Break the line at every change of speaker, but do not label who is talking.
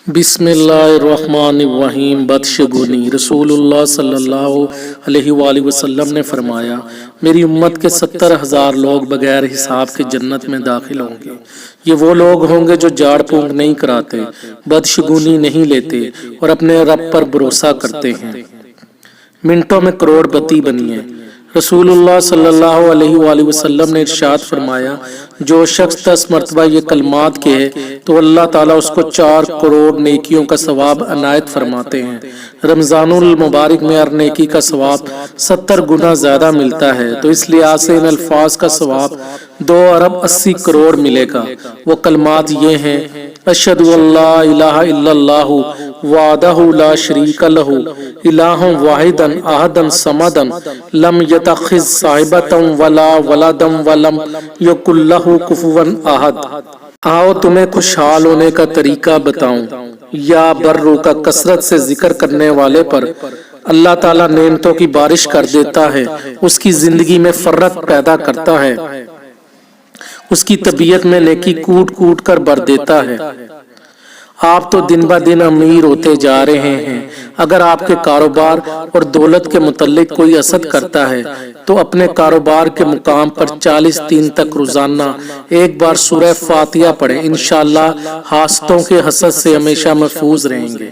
بسم اللہ الرحمن الرحیم۔ بدشگونی۔ رسول اللہ صلی اللہ علیہ وآلہ وسلم نے فرمایا، میری امت کے 70,000 لوگ بغیر حساب کے جنت میں داخل ہوں گے۔ یہ وہ لوگ ہوں گے جو جھاڑ پھونک نہیں کراتے، بدشگونی نہیں لیتے اور اپنے رب پر بھروسہ کرتے ہیں۔ منٹوں میں کروڑ پتی بنیے۔ رسول اللہ صلی اللہ علیہ وآلہ وسلم نے ارشاد فرمایا، جو شخص 10 مرتبہ یہ کلمات کہے تو اللہ تعالیٰ اس کو 4 کروڑ نیکیوں کا ثواب عنایت فرماتے ہیں۔ رمضان المبارک میں ہر نیکی کا ثواب 70 گنا زیادہ ملتا ہے، تو اس لحاظ سے ان الفاظ کا ثواب 2 ارب 80 کروڑ ملے گا۔ وہ کلمات یہ ہیں: اشہد ان لا الہ الا اللہ وحدہ لا شریک لہ الہ واحد احد صمد لم یتخذ صاحبۃ ولا ولد ولم یکن لہ کفوا احد۔ آؤ تمہیں خوشحال ہونے کا طریقہ بتاؤں۔ یا برو کا کثرت سے ذکر کرنے والے پر اللہ تعالیٰ نعمتوں کی بارش کر دیتا ہے، اس کی زندگی میں فرت پیدا کرتا ہے، اس کی طبیعت میں نیکی کوٹ کوٹ کر بھر دیتا ہے۔ آپ تو دن بہ دن امیر ہوتے جا رہے ہیں۔ اگر آپ کے کاروبار اور دولت کے متعلق کوئی حسد کرتا ہے تو اپنے کاروبار کے مقام پر 40 دن تک روزانہ ایک بار سورہ فاتحہ پڑھیں، انشاءاللہ حاسدوں کے حسد سے ہمیشہ محفوظ رہیں گے۔